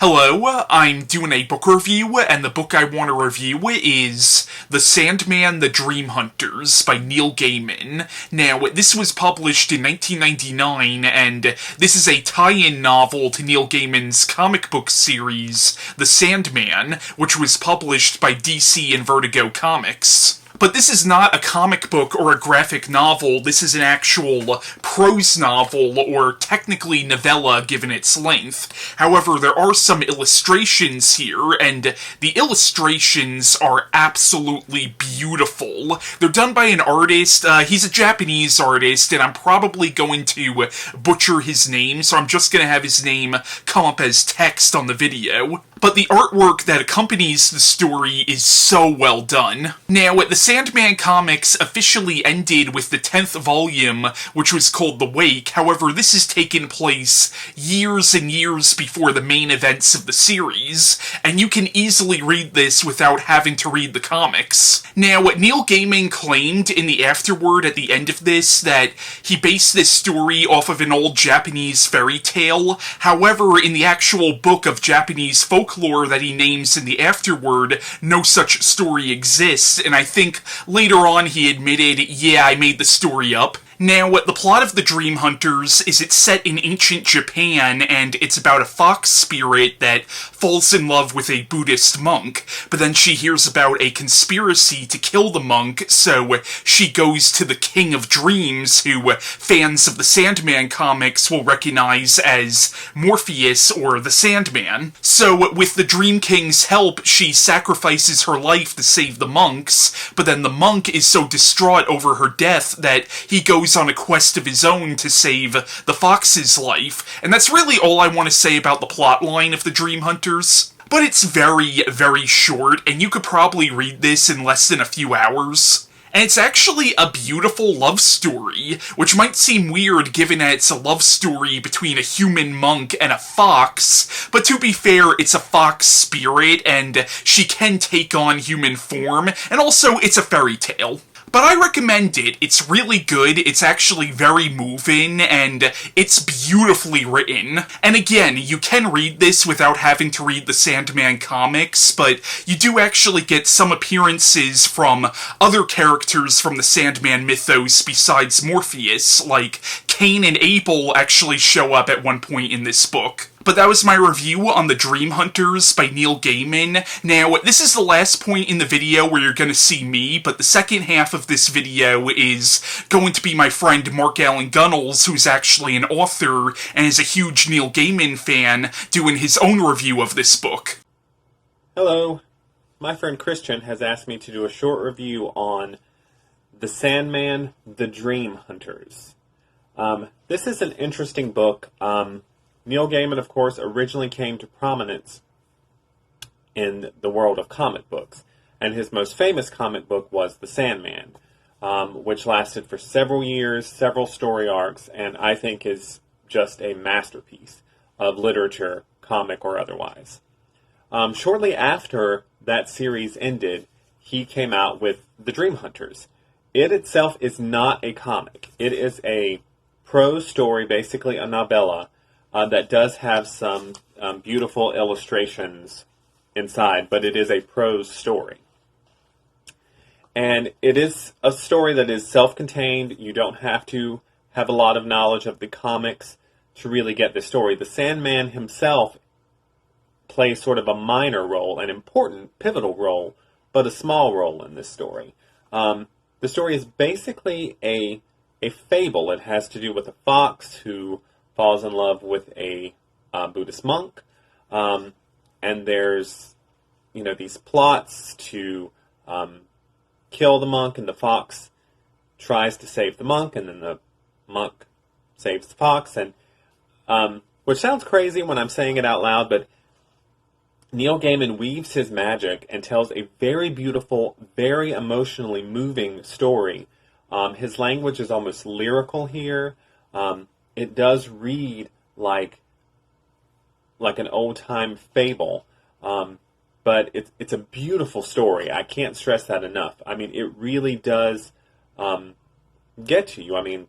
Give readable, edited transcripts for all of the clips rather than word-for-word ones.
Hello, I'm doing a book review, and the book I want to review is The Sandman, The Dream Hunters by Neil Gaiman. Now, this was published in 1999, and this is a tie-in novel to Neil Gaiman's comic book series, The Sandman, which was published by DC and Vertigo Comics. But this is not a comic book or a graphic novel, this is an actual prose novel, or technically novella given its length. However, there are some illustrations here, and the illustrations are absolutely beautiful. They're done by an artist, he's a Japanese artist, and I'm probably going to butcher his name, so I'm just going to have his name come up as text on the video. But the artwork that accompanies the story is so well done. Now, the Sandman comics officially ended with the 10th volume, which was called The Wake. However, this has taken place years and years before the main events of the series, and you can easily read this without having to read the comics. Now, Neil Gaiman claimed in the afterword at the end of this that he based this story off of an old Japanese fairy tale. However, in the actual book of Japanese folklore that he names in the afterword, no such story exists, and I think later on he admitted, yeah, I made the story up. Now, the plot of The Dream Hunters is it's set in ancient Japan, and it's about a fox spirit that falls in love with a Buddhist monk, but then she hears about a conspiracy to kill the monk, so she goes to the King of Dreams, who fans of the Sandman comics will recognize as Morpheus or the Sandman. So, with the Dream King's help, she sacrifices her life to save the monks, but then the monk is so distraught over her death that he goes on a quest of his own to save the fox's life, and that's really all I want to say about the plotline of The Dream Hunters. But it's very, very short, and you could probably read this in less than a few hours. And it's actually a beautiful love story, which might seem weird given that it's a love story between a human monk and a fox, but to be fair, it's a fox spirit, and she can take on human form, and also it's a fairy tale. But I recommend it. It's really good, it's actually very moving, and it's beautifully written. And again, you can read this without having to read the Sandman comics, but you do actually get some appearances from other characters from the Sandman mythos besides Morpheus, like Cain and Abel actually show up at one point in this book. But that was my review on The Dream Hunters by Neil Gaiman. Now, this is the last point in the video where you're going to see me, but the second half of this video is going to be my friend Mark Allan Gunnells, who's actually an author and is a huge Neil Gaiman fan, doing his own review of this book. Hello. My friend Christian has asked me to do a short review on The Sandman, The Dream Hunters. This is an interesting book. Neil Gaiman, of course, originally came to prominence in the world of comic books, and his most famous comic book was The Sandman, which lasted for several years, several story arcs, and I think is just a masterpiece of literature, comic or otherwise. Shortly after that series ended, he came out with The Dream Hunters. It itself is not a comic. It is a prose story, basically a novella, that does have some beautiful illustrations inside, but it is a prose story. And it is a story that is self-contained. You don't have to have a lot of knowledge of the comics to really get the story. The Sandman himself plays sort of a minor role, an important, pivotal role, but a small role in this story. The story is basically a fable. It has to do with a fox who falls in love with a Buddhist monk, and there's, these plots to kill the monk, and the fox tries to save the monk, and then the monk saves the fox, and which sounds crazy when I'm saying it out loud, but Neil Gaiman weaves his magic and tells a very beautiful, very emotionally moving story. His language is almost lyrical here. It does read like an old-time fable, but it's a beautiful story. I can't stress that enough. I mean, it really does get to you. I mean,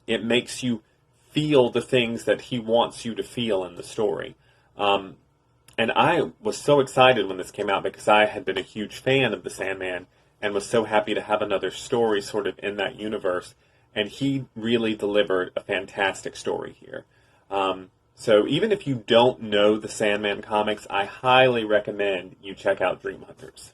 it makes you feel the things that he wants you to feel in the story. And I was so excited when this came out because I had been a huge fan of the Sandman and was so happy to have another story sort of in that universe. And he really delivered a fantastic story here. So even if you don't know the Sandman comics, I highly recommend you check out Dream Hunters.